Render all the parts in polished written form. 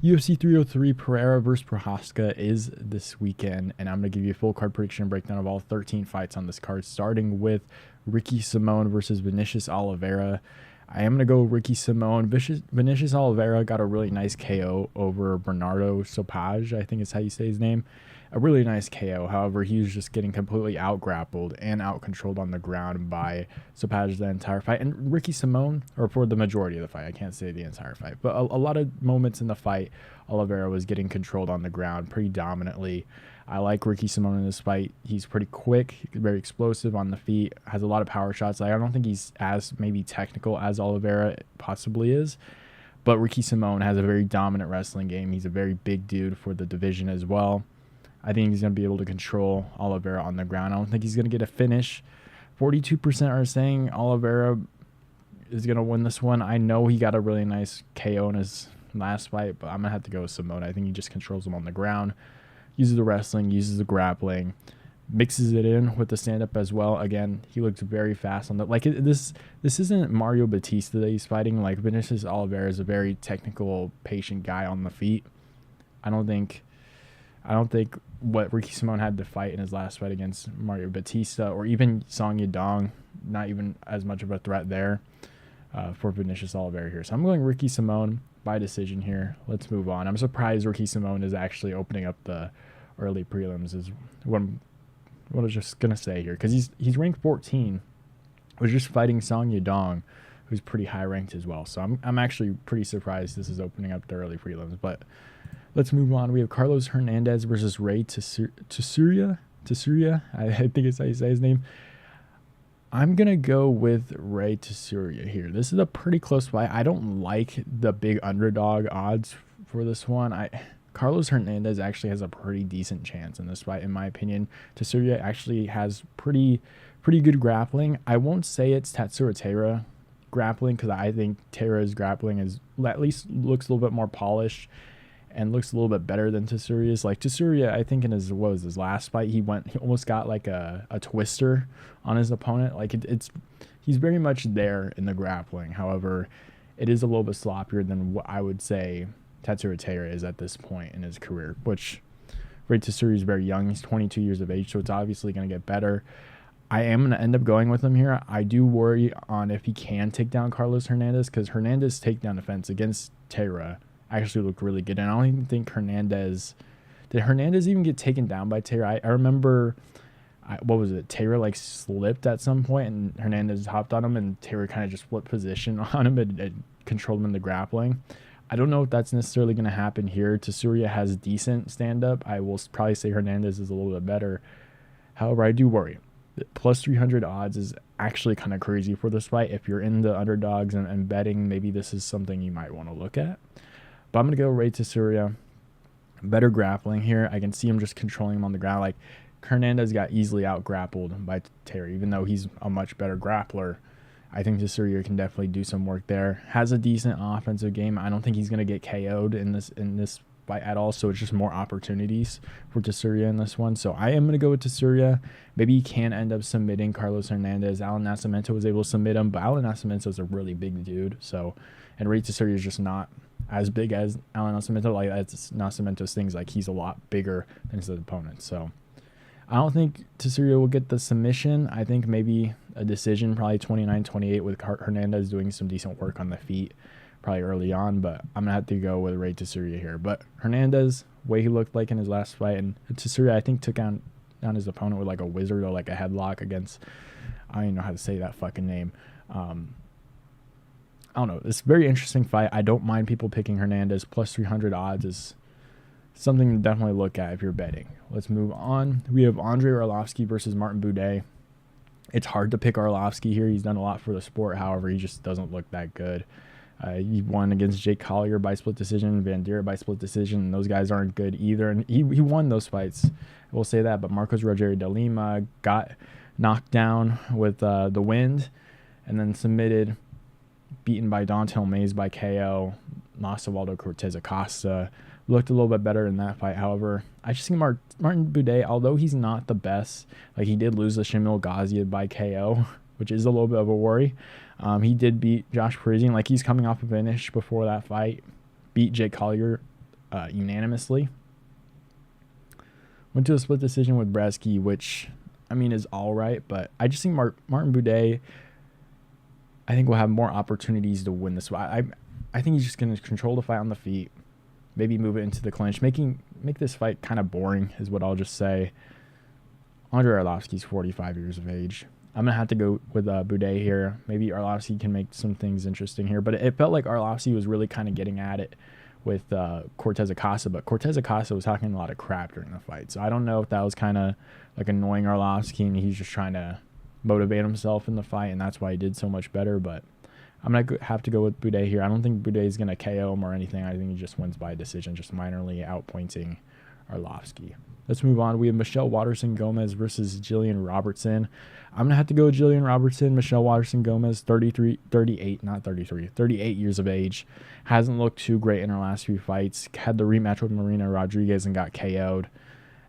UFC 303 Pereira versus Prochazka is this weekend, and I'm going to give you a full card prediction and breakdown of all 13 fights on this card, starting with Ricky Simón versus Vinicius Oliveira. I am going to go Ricky Simón. Vinicius Oliveira got a really nice KO over Bernardo Sopage, I think is how you say his name. A really nice KO. However, he was just getting completely out-grappled and out-controlled on the ground by Sopage the entire fight. And Ricky Simón, or for the majority of the fight, I can't say the entire fight, but a lot of moments in the fight, Oliveira was getting controlled on the ground pretty dominantly. I like Ricky Simón in this fight. He's pretty quick, very explosive on the feet, has a lot of power shots. I don't think he's as maybe technical as Oliveira possibly is, but Ricky Simón has a very dominant wrestling game. He's a very big dude for the division as well. I think he's going to be able to control Oliveira on the ground. I don't think he's going to get a finish. 42% are saying Oliveira is going to win this one. I know he got a really nice KO in his last fight, but I'm going to have to go with Simón. I think he just controls him on the ground, uses the wrestling, uses the grappling, mixes it in with the stand-up as well. Again, he looks very fast on the... This isn't Mario Batista that he's fighting. Like, Vinicius Oliveira is a very technical, patient guy on the feet. I don't think what Ricky Simón had to fight in his last fight against Mario Batista or even Song Yadong, not even as much of a threat there for Vinicius Oliveira here. So I'm going Ricky Simón by decision here. Let's move on. I'm surprised Ricky Simón is actually opening up the early prelims is what I was just going to say here, because he's ranked 14. Was just fighting Song Yadong, who's pretty high ranked as well. So I'm actually pretty surprised this is opening up the early prelims, but let's move on. We have Carlos Hernandez versus Ray Tsuruya. I think it's how you say his name. I'm going to go with Ray Tsuruya here. This is a pretty close fight. I don't like the big underdog odds for this one. Carlos Hernandez actually has a pretty decent chance in this fight, in my opinion. Tsuruya actually has pretty good grappling. I won't say it's Tatsuro Taira grappling, because I think Taira's grappling is at least looks a little bit more polished and looks a little bit better than Tsuruya's. Like Tsuruya, I think in his last fight, he almost got like a twister on his opponent. Like he's very much there in the grappling. However, it is a little bit sloppier than what I would say Tatsuro Taira is at this point in his career, which Ray Tsuruya is very young. He's 22 years of age, so it's obviously going to get better. I am going to end up going with him here. I do worry on if he can take down Carlos Hernandez, because Hernandez's takedown defense against Taira actually looked really good. And I don't even think did Hernandez even get taken down by Taira? I remember, what was it? Taira like slipped at some point and Hernandez hopped on him, and Taira kind of just flipped position on him and controlled him in the grappling. I don't know if that's necessarily going to happen here. Tsuruya has decent stand-up. I will probably say Hernandez is a little bit better. However, I do worry. Plus 300 odds is actually kind of crazy for this fight. If you're in the underdogs and betting, maybe this is something you might want to look at. But I'm going to go Ray Tsuruya. Better grappling here. I can see him just controlling him on the ground. Like, Hernandez got easily out-grappled by Taira, even though he's a much better grappler. I think Tsuruya can definitely do some work there. Has a decent offensive game. I don't think he's going to get KO'd in this fight at all, so it's just more opportunities for Tsuruya in this one. So I am going to go with Tsuruya. Maybe he can end up submitting Carlos Hernandez. Alan Nascimento was able to submit him, but Alan Nascimento is a really big dude. And Ray Tsuruya is just not as big as Alan Nascimento. Like, that's Nascimento's things. Like, he's a lot bigger than his opponent. So I don't think Tsuruya will get the submission. I think maybe a decision, probably 29-28, with Hernandez doing some decent work on the feet probably early on, but I'm going to have to go with Ray Tsuruya here. But Hernandez, way he looked like in his last fight, and Tsuruya, I think, took down his opponent with like a wizard or like a headlock against, I don't even know how to say that fucking name. I don't know. It's a very interesting fight. I don't mind people picking Hernandez. Plus 300 odds is something to definitely look at if you're betting. Let's move on. We have Andrei Arlovski versus Martin Buday. It's hard to pick Arlovski here. He's done a lot for the sport. However, he just doesn't look that good. He won against Jake Collier by split decision, Van Deer by split decision, and those guys aren't good either. And he won those fights, I will say that. But Marcos Rogerio de Lima got knocked down with the wind and then submitted, beaten by Dontel Mays by KO. Lost to Waldo Cortez Acosta. Looked a little bit better in that fight. However, I just think Martin Buday, although he's not the best, like he did lose to Shamil Ghazi by KO, which is a little bit of a worry. He did beat Josh Parisian. Like, he's coming off a finish before that fight. Beat Jake Collier unanimously. Went to a split decision with Bresky, which, I mean, is all right, but I just think Martin Buday, I think, will have more opportunities to win this. I think he's just going to control the fight on the feet, maybe move it into the clinch, make this fight kind of boring is what I'll just say. Andrei Arlovski's 45 years of age. I'm going to have to go with Buday here. Maybe Arlovski can make some things interesting here, but it felt like Arlovski was really kind of getting at it with Cortez Acosta, but Cortez Acosta was talking a lot of crap during the fight. So I don't know if that was kind of like annoying Arlovski and he's just trying to motivate himself in the fight, and that's why he did so much better. But I'm going to have to go with Buday here. I don't think Buday is going to KO him or anything. I think he just wins by decision, just minorly outpointing Arlovski. Let's move on. We have Waterson-Gomez versus Gillian Robertson. I'm going to have to go with Gillian Robertson. Waterson-Gomez, 38 years of age. Hasn't looked too great in her last few fights. Had the rematch with Marina Rodriguez and got KO'd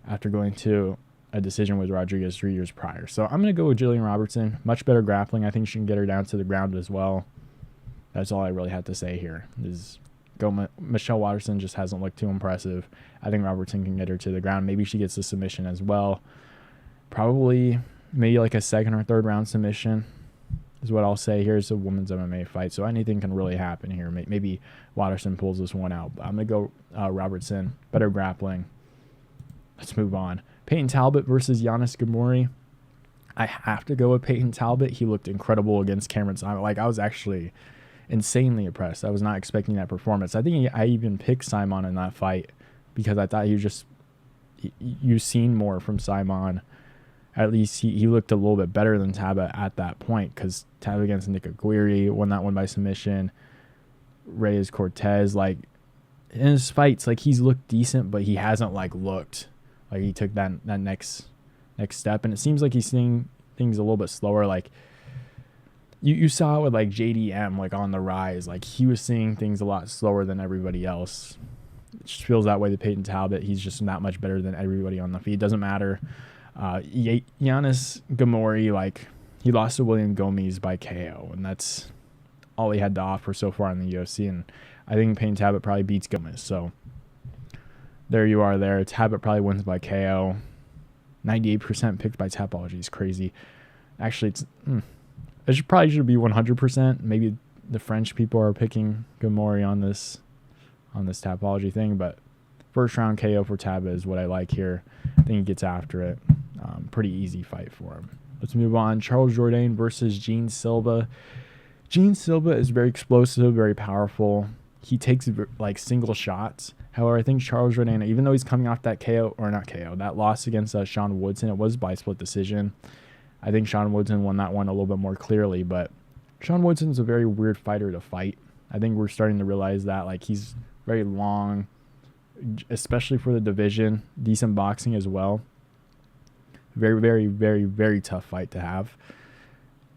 after going to a decision with Rodriguez 3 years prior. So I'm going to go with Gillian Robertson. Much better grappling. I think she can get her down to the ground as well. That's all I really have to say here. Michelle Waterson just hasn't looked too impressive. I think Robertson can get her to the ground. Maybe she gets the submission as well. Probably maybe like a second or third round submission is what I'll say. Here's a women's MMA fight, so anything can really happen here. Maybe Waterson pulls this one out. But I'm going to go Robertson. Better grappling. Let's move on. Payton Talbott versus Yanis Ghemmouri. I have to go with Payton Talbott. He looked incredible against Cameron Simon. Like, I was actually insanely impressed. I was not expecting that performance. I think I even picked Simón in that fight because I thought you've seen more from Simón. At least he looked a little bit better than Talbott at that point, because Talbott against Nick Aguirre won that one by submission. Reyes Cortez, like, in his fights, like, he's looked decent, but he hasn't like looked like he took that next step, and it seems like he's seeing things a little bit slower. Like, You saw it with like JDM, like on the rise. Like, he was seeing things a lot slower than everybody else. It just feels that way to Payton Talbott. He's just not much better than everybody on the feet. Doesn't matter. Yanis Ghemmouri, like, he lost to William Gomez by KO, and that's all he had to offer so far in the UFC. And I think Payton Talbott probably beats Gomez. So there you are there. Talbott probably wins by KO. 98% picked by Tapology is crazy. Actually, it should be 100%. Maybe the French people are picking Ghemmouri on this Tapology thing, but first round KO for Talbott is what I like here. I think he gets after it. Pretty easy fight for him. Let's move on. Charles Jourdain versus Gene Silva. Gene Silva is very explosive, very powerful. He takes like single shots. However, I think Charles Jourdain, even though he's coming off that that loss against Sean Woodson, it was by split decision. I think Sean Woodson won that one a little bit more clearly, but Sean Woodson's a very weird fighter to fight. I think we're starting to realize that. Like, he's very long, especially for the division. Decent boxing as well. Very, very, very, very tough fight to have.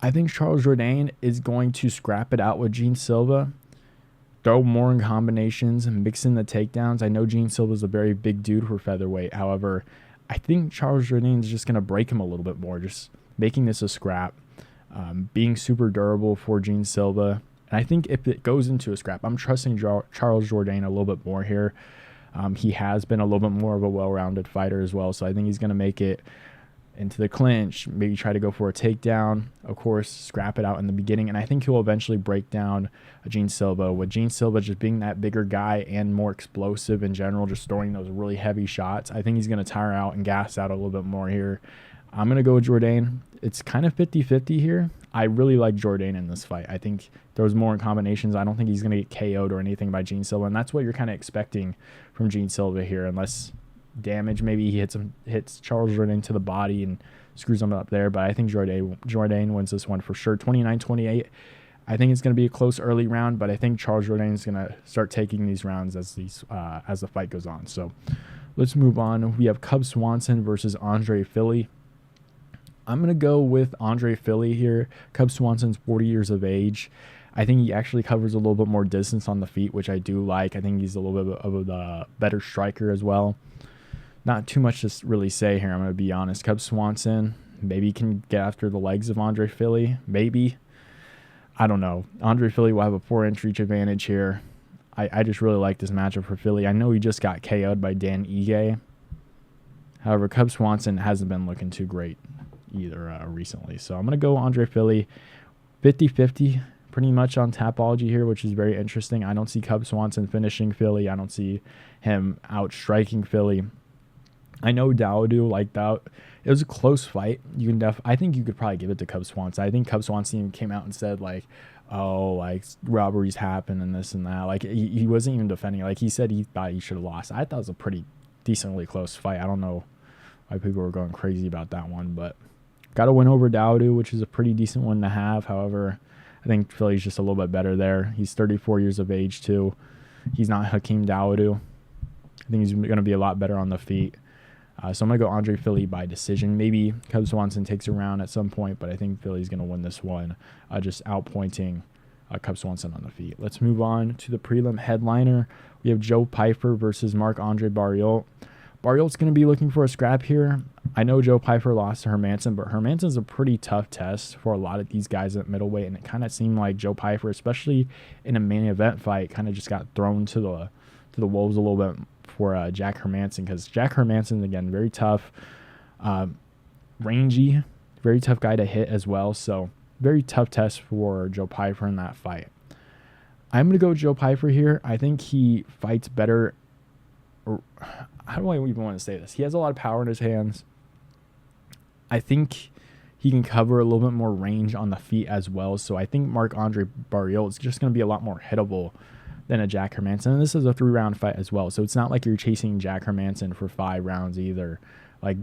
I think Charles Jourdain is going to scrap it out with Gene Silva, throw more in combinations and mix in the takedowns. I know Gene Silva's a very big dude for featherweight. However, I think Charles Jourdain is just going to break him a little bit more, just making this a scrap, being super durable for Gene Silva. And I think if it goes into a scrap, I'm trusting Charles Jourdain a little bit more here. He has been a little bit more of a well-rounded fighter as well, so I think he's going to make it into the clinch, maybe try to go for a takedown, of course, scrap it out in the beginning, and I think he'll eventually break down Gene Silva, with Gene Silva just being that bigger guy and more explosive in general, just throwing those really heavy shots. I think he's going to tire out and gas out a little bit more here. I'm going to go with Jourdain. It's kind of 50-50 here. I really like Jourdain in this fight. I think there's more in combinations. I don't think he's going to get KO'd or anything by Gene Silva, and that's what you're kind of expecting from Gene Silva here, unless damage, maybe he hits Charles Jourdain to the body and screws him up there. But I think Jourdain wins this one for sure. 29-28. I think it's going to be a close early round, but I think Charles Jourdain is going to start taking these rounds as the fight goes on. So let's move on. We have Cub Swanson versus Andrei Fili. I'm going to go with Andrei Fili here. Cub Swanson's 40 years of age. I think he actually covers a little bit more distance on the feet, which I do like. I think he's a little bit of a better striker as well. Not too much to really say here, I'm going to be honest. Cub Swanson maybe can get after the legs of Andrei Fili. Maybe. I don't know. Andrei Fili will have a 4-inch reach advantage here. I just really like this matchup for Fili. I know he just got KO'd by Dan Ige. However, Cub Swanson hasn't been looking too great either recently. So I'm going to go Andrei Fili 50-50 pretty much on Tapology here, which is very interesting. I don't see Cub Swanson finishing Fili. I don't see him outstriking Fili. I know Dowdu like that. It was a close fight. I think you could probably give it to Cub Swanson. I think Cub Swanson came out and said like, oh, like robberies happen and this and that. Like he wasn't even defending. Like he said he thought he should have lost. I thought it was a pretty decently close fight. I don't know why people were going crazy about that one, but got a win over Dowdu, which is a pretty decent one to have. However, I think Fili's just a little bit better there. He's 34 years of age too. He's not Hakeem Dowdu. I think he's going to be a lot better on the feet. So I'm going to go Andrei Fili by decision. Maybe Cub Swanson takes a round at some point, but I think Fili's going to win this one, just outpointing Cub Swanson on the feet. Let's move on to the prelim headliner. We have Joe Pyfer versus Marc-André Barriault. Barriault's going to be looking for a scrap here. I know Joe Pyfer lost to Hermanson, but Hermanson's a pretty tough test for a lot of these guys at middleweight, and it kind of seemed like Joe Pyfer, especially in a main event fight, kind of just got thrown to the wolves a little bit for Jack Hermanson, because Jack Hermanson, again, very tough, rangy, very tough guy to hit as well. So very tough test for Joe Pyfer in that fight. I'm going to go Joe Pyfer here. I think he fights better. How do I even want to say this? He has a lot of power in his hands. I think he can cover a little bit more range on the feet as well. So I think Marc-André Barriault is just going to be a lot more hittable than a Jack Hermanson. And this is a 3-round fight as well. So it's not like you're chasing Jack Hermanson for 5 rounds either. Like,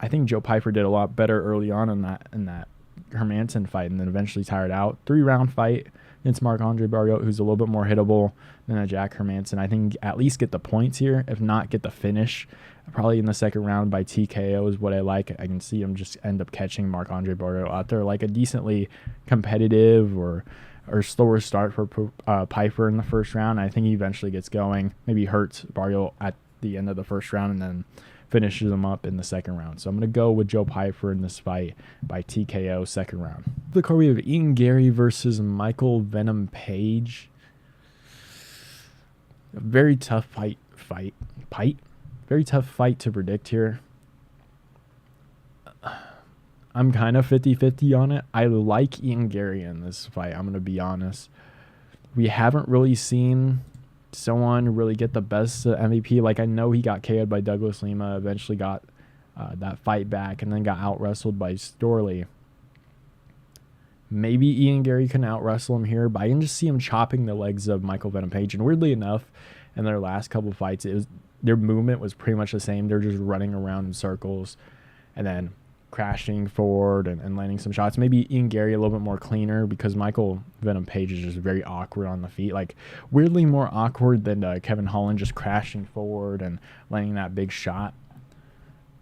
I think Joe Pyfer did a lot better early on in that Hermanson fight and then eventually tired out. 3-round fight against Marc-André Barriault, who's a little bit more hittable than a Jack Hermanson. I think at least get the points here, if not get the finish. Probably in the second round by TKO is what I like. I can see him just end up catching Marc-André Barriault out there, like a decently competitive or slower start for Pyfer in the first round. I think he eventually gets going, maybe hurts Barriault at the end of the first round and then finishes him up in the second round. So I'm going to go with Joe Pyfer in this fight by TKO second round. The card we have Ian Garry versus Michael Venom Page. A very tough very tough fight to predict here. I'm kind of 50-50 on it. I like Ian Garry in this fight, I'm going to be honest. We haven't really seen someone really get the best MVP. Like, I know he got KO'd by Douglas Lima, eventually got that fight back, and then got out-wrestled by Storley. Maybe Ian Garry can out-wrestle him here, but I can just see him chopping the legs of Michael Venom Page. And weirdly enough, in their last couple fights, their movement was pretty much the same. They're just running around in circles and then crashing forward and landing some shots. Maybe Ian Garry a little bit more cleaner, because Michael Venom Page is just very awkward on the feet. Like, weirdly more awkward than Kevin Holland just crashing forward and landing that big shot.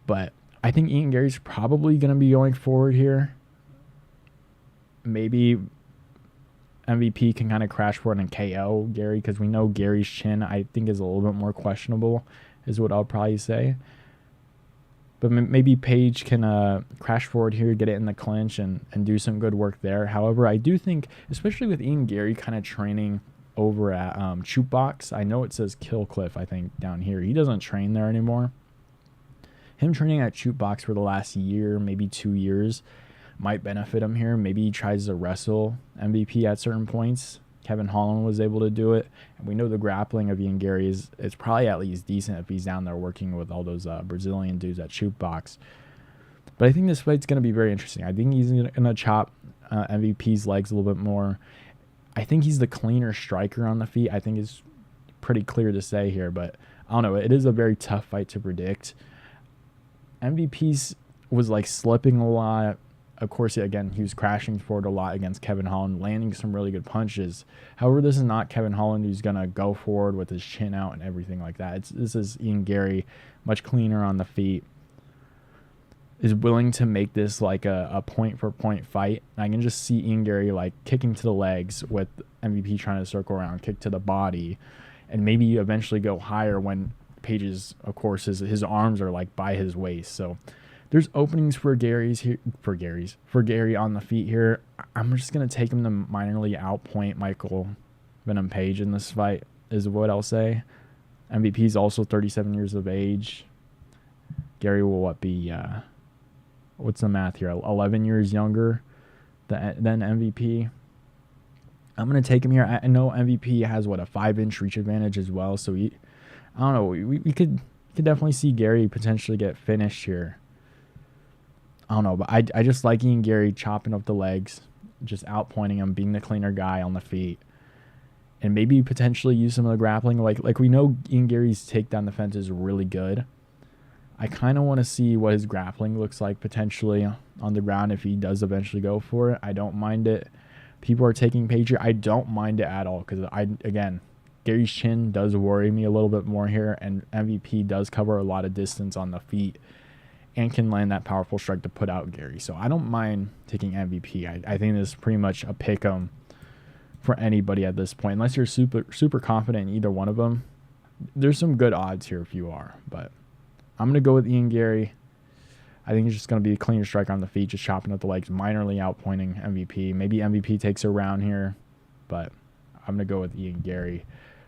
But I think Ian Garry's probably going to be going forward here. Maybe MVP can kind of crash forward and KO Garry, because we know Gary's chin, I think, is a little bit more questionable, is what I'll probably say. But maybe Page can crash forward here, get it in the clinch, and do some good work there. However, I do think, especially with Ian Garry kind of training over at Shoot Box, I know it says Kill Cliff, I think, down here. He doesn't train there anymore. Him training at Shoot Box for the last year, maybe 2 years, might benefit him here. Maybe he tries to wrestle MVP at certain points. Kevin Holland was able to do it, and we know the grappling of Ian Garry is probably at least decent if he's down there working with all those Brazilian dudes at Shoot Box. But I think this fight's going to be very interesting. I think he's going to chop MVP's legs a little bit more. I think he's the cleaner striker on the feet. I think it's pretty clear to say here, but I don't know. It is a very tough fight to predict. MVP's was like slipping a lot. Of course, again, he was crashing forward a lot against Kevin Holland, landing some really good punches. However, this is not Kevin Holland, who's going to go forward with his chin out and everything like that. This is Ian Garry, much cleaner on the feet, is willing to make this like a point-for-point fight. And I can just see Ian Garry like kicking to the legs with MVP trying to circle around, kick to the body, and maybe eventually go higher when Page's, of course, his arms are like by his waist. So there's openings for Garry on the feet here. I'm just going to take him to minorly outpoint Michael Venom Page in this fight. is what I'll say. MVP is also 37 years of age. Garry will be, what's the math here? 11 years younger than MVP. I'm going to take him here. I know MVP has, a 5-inch reach advantage as well. So, I don't know. We could definitely see Garry potentially get finished here. I don't know, but I just like Ian Garry chopping up the legs, just outpointing him, being the cleaner guy on the feet. And maybe potentially use some of the grappling. Like we know Ian Garry's takedown defense is really good. I kind of want to see what his grappling looks like potentially on the ground if he does eventually go for it. I don't mind it. People are taking Patriot. I don't mind it at all because, again, Gary's chin does worry me a little bit more here, and MVP does cover a lot of distance on the feet and can land that powerful strike to put out Garry. So I don't mind taking MVP. I think this is pretty much a pick 'em for anybody at this point. Unless you're super confident in either one of them, there's some good odds here if you are. But I'm going to go with Ian Garry. I think it's just going to be a cleaner strike on the feet, just chopping up the legs, minorly outpointing MVP. Maybe MVP takes a round here, but I'm going to go with Ian Garry.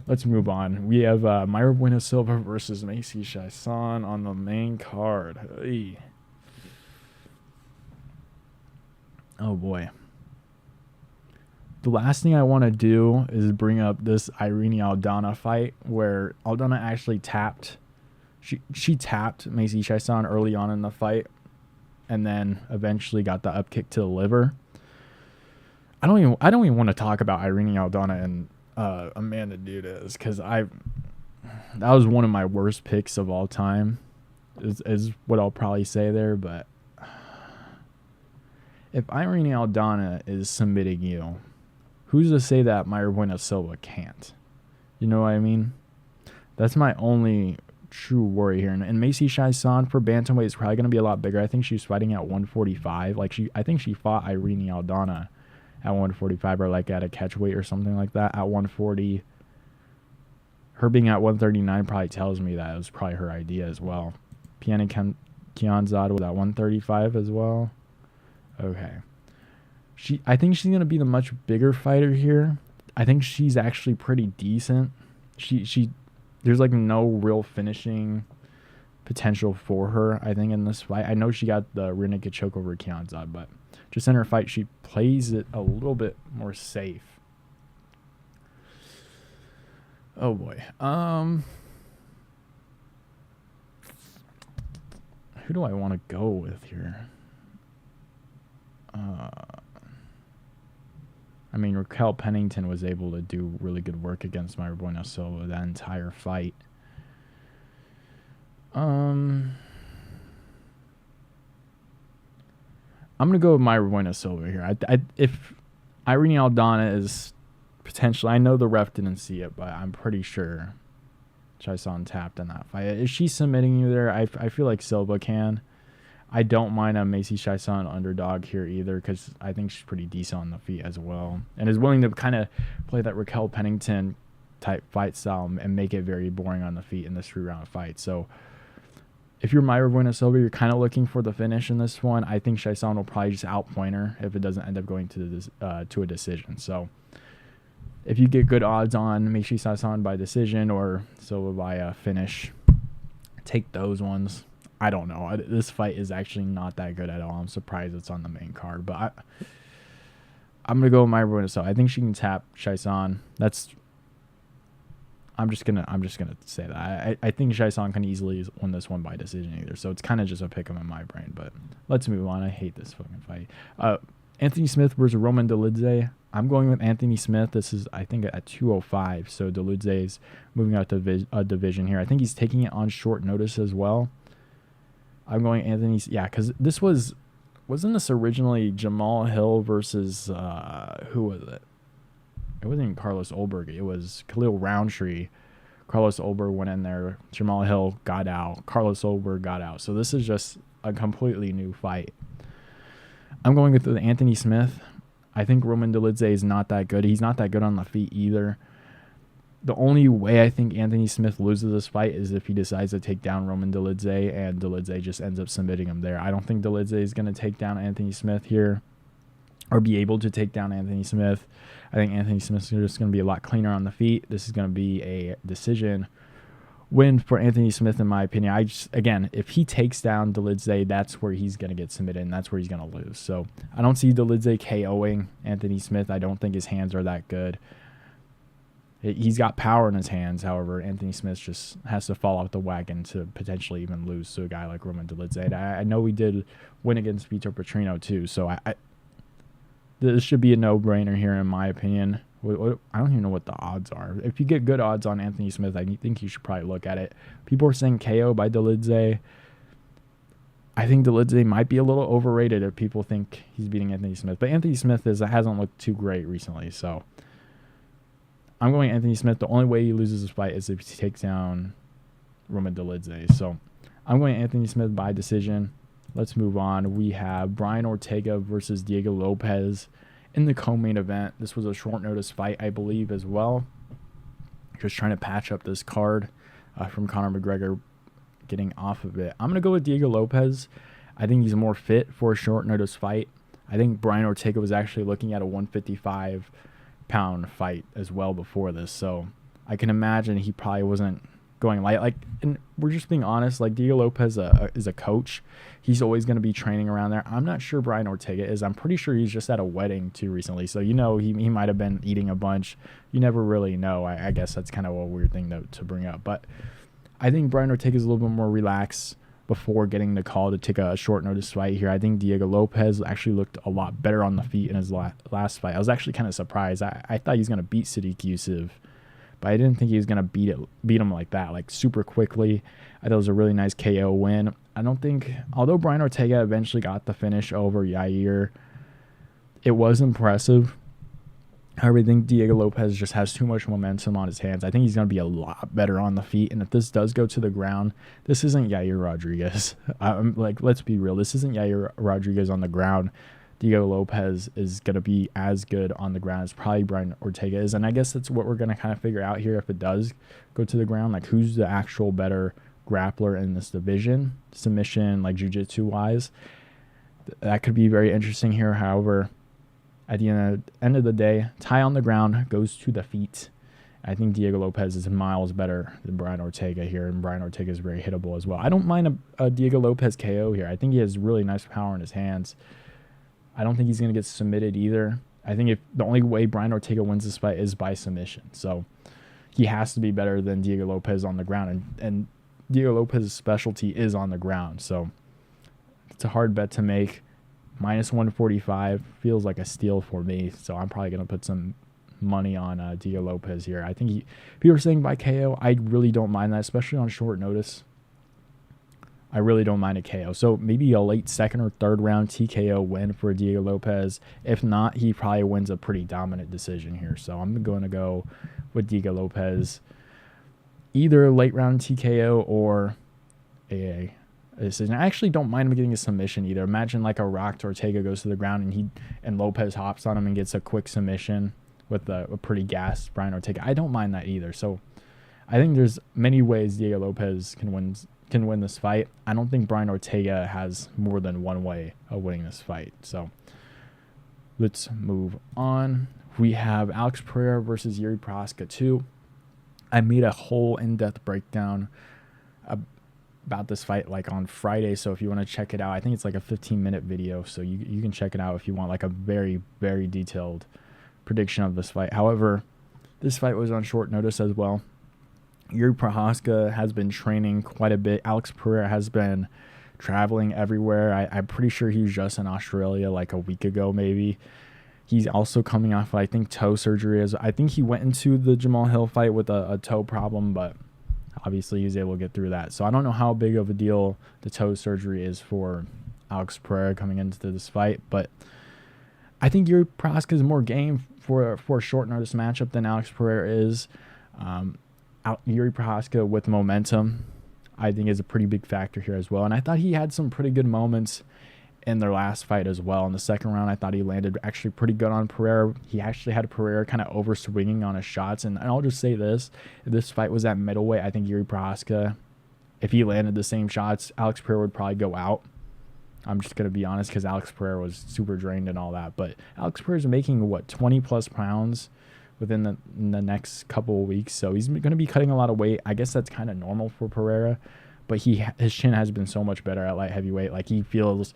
Let's move on. We have Mayra Bueno Silva versus Macy Chiasson on the main card. Hey. Oh, boy. The last thing I want to do is bring up this Irene Aldana fight where Aldana actually tapped. She tapped Macy Chiasson early on in the fight and then eventually got the up kick to the liver. I don't even want to talk about Irene Aldana and Amanda Nunes because that was one of my worst picks of all time is what I'll probably say there. But if Irene Aldana is submitting you, who's to say that Mayra Bueno Silva can't? You know what I mean? That's my only true worry here. And Macy Chiasson for bantamweight is probably going to be a lot bigger. I think she's fighting at 145. I think she fought Irene Aldana at 145 or like at a catch weight or something like that at 140. Her being at 139 probably tells me that it was probably her idea as well. Piana Kianzad was at 135 as well. Okay. I think she's going to be the much bigger fighter here. I think she's actually pretty decent. There's like no real finishing potential for her, I think, in this fight. I know she got the rear naked choke over Kianzad, but just in her fight, she plays it a little bit more safe. Oh, boy. Who do I want to go with here? I mean, Raquel Pennington was able to do really good work against Mayra Bueno Silva that entire fight. I'm going to go with Mayra Bueno Silva here. If Irene Aldana is potentially, I know the ref didn't see it, but I'm pretty sure Chiasson tapped in that fight. Is she submitting you there? I feel like Silva can. I don't mind a Macy Chiasson underdog here either because I think she's pretty decent on the feet as well and is willing to kind of play that Raquel Pennington type fight style and make it very boring on the feet in this 3-round fight. So if you're Mayra Bueno Silva, you're kind of looking for the finish in this one. I think Chiasson will probably just outpoint her if it doesn't end up going to a decision. So if you get good odds on Macy Chiasson by decision or Silva by a finish, take those ones. I don't know. This fight is actually not that good at all. I'm surprised it's on the main card, but I'm gonna go with Mayra Bueno Silva. I think she can tap Chiasson. I'm just gonna say that. I think Chiasson can easily win this one by decision either. So it's kind of just a pick 'em in my brain. But let's move on. I hate this fucking fight. Anthony Smith versus Roman Dolidze. I'm going with Anthony Smith. This is, I think, at 205. So Dolidze is moving out to a division here. I think he's taking it on short notice as well. I'm going Anthony. Yeah, because this wasn't this originally Jamal Hill versus who was it? It wasn't even Carlos Ulberg. It was Khalil Roundtree. Carlos Ulberg went in there. Jamal Hill got out. Carlos Ulberg got out. So this is just a completely new fight. I'm going with Anthony Smith. I think Roman Dolidze is not that good. He's not that good on the feet either. The only way I think Anthony Smith loses this fight is if he decides to take down Roman Dolidze and Dolidze just ends up submitting him there. I don't think Dolidze is going to take down Anthony Smith here. or be able to take down Anthony Smith. I think Anthony Smith is just going to be a lot cleaner on the feet. This is going to be a decision win for Anthony Smith, in my opinion. Again, if he takes down Dolidze, that's where he's going to get submitted, and that's where he's going to lose. So I don't see Dolidze KOing Anthony Smith. I don't think his hands are that good. He's got power in his hands. However, Anthony Smith just has to fall off the wagon to potentially even lose to a guy like Roman Dolidze. I know he did win against Vitor Petrino too, so this should be a no-brainer here, in my opinion. I don't even know what the odds are. If you get good odds on Anthony Smith, I think you should probably look at it. People are saying KO by Dolidze. I think Dolidze might be a little overrated if people think he's beating Anthony Smith. But Anthony Smith hasn't looked too great recently, so I'm going Anthony Smith. The only way he loses this fight is if he takes down Roman Dolidze. So I'm going Anthony Smith by decision. Let's move on. We have Brian Ortega versus Diego Lopes in the co-main event. This was a short notice fight, I believe, as well. Just trying to patch up this card from Conor McGregor getting off of it. I'm going to go with Diego Lopes. I think he's more fit for a short notice fight. I think Brian Ortega was actually looking at a 155-pound fight as well before this. So I can imagine he probably wasn't going light. And we're just being honest, Diego Lopes is a coach. He's always going to be training around there. I'm not sure Brian Ortega is. I'm pretty sure he's just at a wedding too recently. So, he might have been eating a bunch. You never really know. I guess that's kind of a weird thing to bring up. But I think Brian Ortega is a little bit more relaxed before getting the call to take a short notice fight here. I think Diego Lopes actually looked a lot better on the feet in his last fight. I was actually kind of surprised. I thought he was going to beat Sadiq Youssef, but I didn't think he was going to beat him like that, super quickly. I thought it was a really nice KO win. Although Brian Ortega eventually got the finish over Yair, it was impressive. However, I think Diego Lopes just has too much momentum on his hands. I think he's going to be a lot better on the feet. And if this does go to the ground, this isn't Yair Rodriguez. Let's be real. This isn't Yair Rodriguez on the ground. Diego Lopes is going to be as good on the ground as probably Brian Ortega is. And I guess that's what we're going to kind of figure out here if it does go to the ground. Who's the actual better grappler in this division, submission, jiu-jitsu-wise. That could be very interesting here. However, at the end of the day, tie on the ground goes to the feet. I think Diego Lopes is miles better than Brian Ortega here, and Brian Ortega is very hittable as well. I don't mind a Diego Lopes KO here. I think he has really nice power in his hands. I don't think he's going to get submitted either. I think the only way Brian Ortega wins this fight is by submission. So he has to be better than Diego Lopes on the ground. And Diego Lopes' specialty is on the ground. So it's a hard bet to make. Minus 145 feels like a steal for me. So I'm probably going to put some money on Diego Lopes here. I think people are saying by KO. I really don't mind that, especially on short notice. I really don't mind a KO. So maybe a late second or third round TKO win for Diego Lopes. If not, he probably wins a pretty dominant decision here. So I'm going to go with Diego Lopes. Either late round TKO or a decision. I actually don't mind him getting a submission either. Imagine a Rock to Ortega goes to the ground and Lopes hops on him and gets a quick submission with a pretty gassed Brian Ortega. I don't mind that either. So I think there's many ways Diego Lopes can win this fight. I don't think Brian Ortega has more than one way of winning this fight. So let's move on. We have Alex Pereira versus Jiri Prochazka 2. I made a whole in-depth breakdown about this fight on Friday. So if you want to check it out, I think it's a 15-minute video. So you can check it out if you want a very, very detailed prediction of this fight. However, this fight was on short notice as well. Jiri Prochazka has been training quite a bit. Alex Pereira has been traveling everywhere. I'm pretty sure he was just in Australia a week ago maybe. He's also coming off, I think, toe surgery. I think he went into the Jamal Hill fight with a toe problem, but obviously he was able to get through that. So I don't know how big of a deal the toe surgery is for Alex Pereira coming into this fight, but I think Jiri Prochazka is more game for a short notice matchup than Alex Pereira is. Jiri Prochazka with momentum, I think, is a pretty big factor here as well. And I thought he had some pretty good moments in their last fight as well. In the second round, I thought he landed actually pretty good on Pereira. He actually had Pereira kind of over swinging on his shots. And I'll just say this, if this fight was at middleweight, I think Jiri Prochazka, if he landed the same shots, Alex Pereira would probably go out. I'm just going to be honest, because Alex Pereira was super drained and all that. But Alex Pereira is making, 20-plus pounds within the next couple of weeks. So he's going to be cutting a lot of weight. I guess that's kind of normal for Pereira. But his chin has been so much better at light heavyweight. Like, he feels,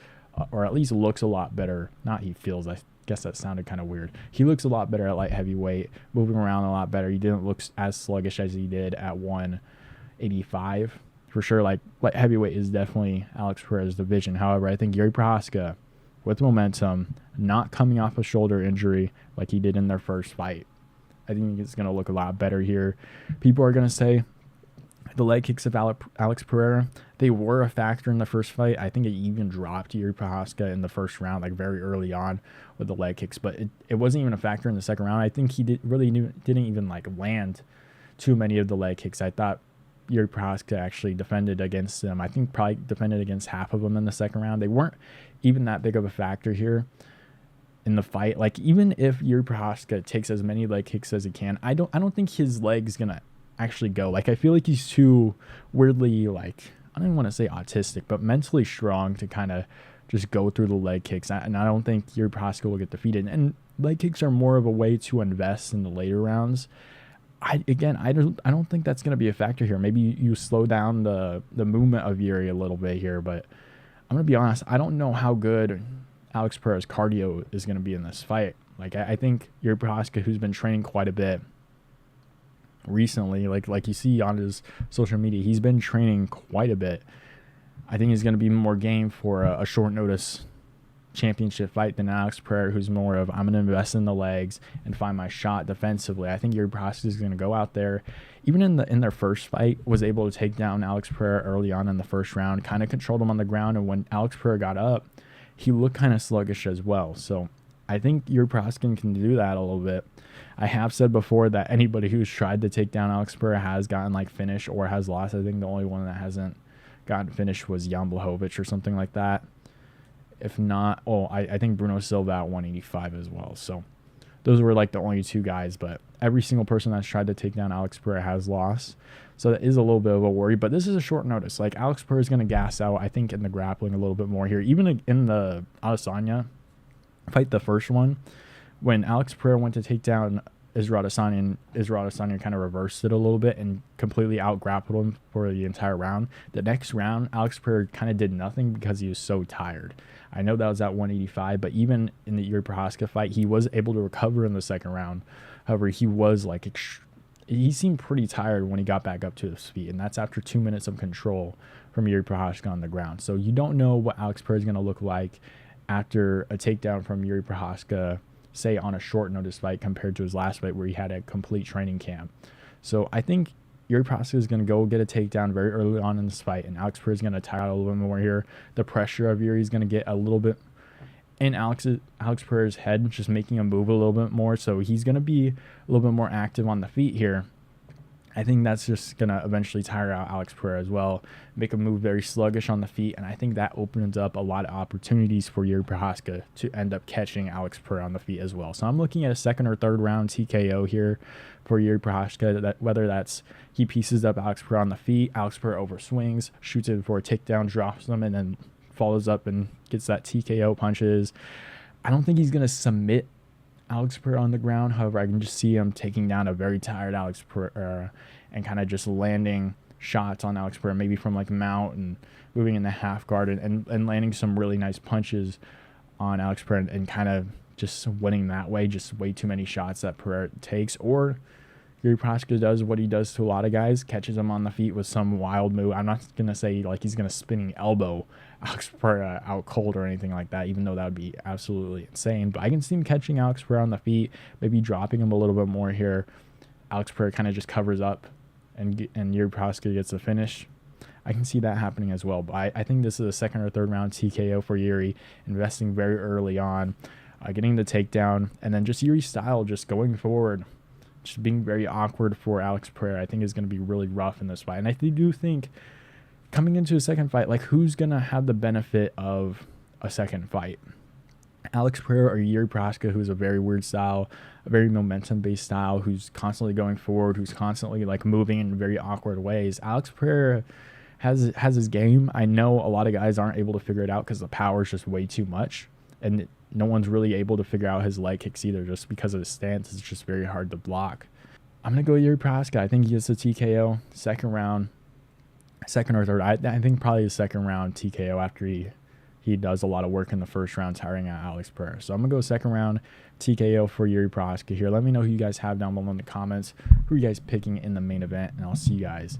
or at least looks a lot better. Not he feels, I guess that sounded kind of weird. He looks a lot better at light heavyweight, moving around a lot better. He didn't look as sluggish as he did at 185. For sure, like, light heavyweight is definitely Alex Pereira's division. However, I think Garry Prochazka, with momentum, not coming off a shoulder injury like he did in their first fight, I think it's going to look a lot better here. People are going to say the leg kicks of Alex Pereira, they were a factor in the first fight. I think it even dropped Garry Prochazka in the first round, like very early on with the leg kicks, but it wasn't even a factor in the second round. I think he didn't even like land too many of the leg kicks. I thought Garry Prochazka actually defended against them. I think probably defended against half of them in the second round. They weren't even that big of a factor here in the fight. Like, even if Garry Prochazka takes as many leg kicks as he can, I don't think his leg's gonna actually go. Like, I feel like he's too weirdly, like, I don't want to say autistic, but mentally strong to kind of just go through the leg kicks. And I don't think Garry Prochazka will get defeated. And leg kicks are more of a way to invest in the later rounds. I don't think that's going to be a factor here. Maybe you slow down the movement of Garry a little bit here, but I'm going to be honest, I don't know how good Alex Pereira's cardio is going to be in this fight. Like, I think Garry Prochazka, who's been training quite a bit recently, like you see on his social media, he's been training quite a bit. I think he's going to be more game for a short notice championship fight than Alex Pereira, who's more of, I'm going to invest in the legs and find my shot defensively. I think Garry Prochazka is going to go out there, even in their first fight, was able to take down Alex Pereira early on in the first round, kind of controlled him on the ground, and when Alex Pereira got up, he looked kind of sluggish as well. So I think Garry Prochazka can do that a little bit. I have said before that anybody who's tried to take down Alex Pereira has gotten like finish or has lost. I think the only one that hasn't gotten finished was Jan Blachowicz or something like that. If not, I think Bruno Silva at 185 as well. So those were like the only two guys, but every single person that's tried to take down Alex Pereira has lost. So that is a little bit of a worry, but this is a short notice. Like, Alex Pereira is going to gas out, I think, in the grappling a little bit more here. Even in the Adesanya fight, the first one, when Alex Pereira went to take down Israel Adesanya kind of reversed it a little bit and completely out-grappled him for the entire round. The next round, Alex Pereira kind of did nothing because he was so tired. I know that was at 185, but even in the Garry Prochazka fight, he was able to recover in the second round. However, he was like, he seemed pretty tired when he got back up to his feet, and that's after 2 minutes of control from Garry Prochazka on the ground. So you don't know what Alex Pereira is going to look like after a takedown from Garry Prochazka, say on a short notice fight, compared to his last fight where he had a complete training camp. So I think Garry Prochazka is going to go get a takedown very early on in this fight, and Alex Pereira is going to tire out a little bit more here. The pressure of Garry is going to get a little bit in Alex Pereira's head, just making him move a little bit more. So he's going to be a little bit more active on the feet here. I think that's just going to eventually tire out Alex Pereira as well, make him move very sluggish on the feet, and I think that opens up a lot of opportunities for Garry Prochazka to end up catching Alex Pereira on the feet as well. So I'm looking at a second or third round TKO here for Garry Prochazka, whether that's he pieces up Alex Pereira on the feet, Alex Pereira overswings, shoots it for a takedown, drops him, and then follows up and gets that TKO punches. I don't think he's going to submit Alex Pereira on the ground. However, I can just see him taking down a very tired Alex Pereira and kind of just landing shots on Alex Pereira, maybe from like mount and moving in the half guard and landing some really nice punches on Alex Pereira and kind of just winning that way. Just way too many shots that Pereira takes. Or Garry Prochazka does what he does to a lot of guys, catches him on the feet with some wild move. I'm not going to say like he's going to spinning elbow Alex Pereira out cold or anything like that, even though that would be absolutely insane. But I can see him catching Alex Pereira on the feet, maybe dropping him a little bit more here. Alex Pereira kind of just covers up and Garry Prochazka gets the finish. I can see that happening as well. But I think this is a second or third round TKO for Garry, investing very early on, getting the takedown, and then just Garry's style just going forward, just being very awkward for Alex Pereira, I think is going to be really rough in this fight. And I do think coming into a second fight, like, who's going to have the benefit of a second fight? Alex Pereira or Garry Prochazka, who's a very weird style, a very momentum-based style, who's constantly going forward, who's constantly like moving in very awkward ways. Alex Pereira has his game. I know a lot of guys aren't able to figure it out because the power is just way too much, and no one's really able to figure out his leg kicks either, just because of his stance. It's just very hard to block. I'm gonna go Yuri Prochazka. I think he gets a TKO second round, second or third. I think probably the second round TKO after he does a lot of work in the first round, tiring out Alex Pereira. So I'm gonna go second round TKO for Yuri Prochazka here. Let me know who you guys have down below in the comments. Who are you guys picking in the main event? And I'll see you guys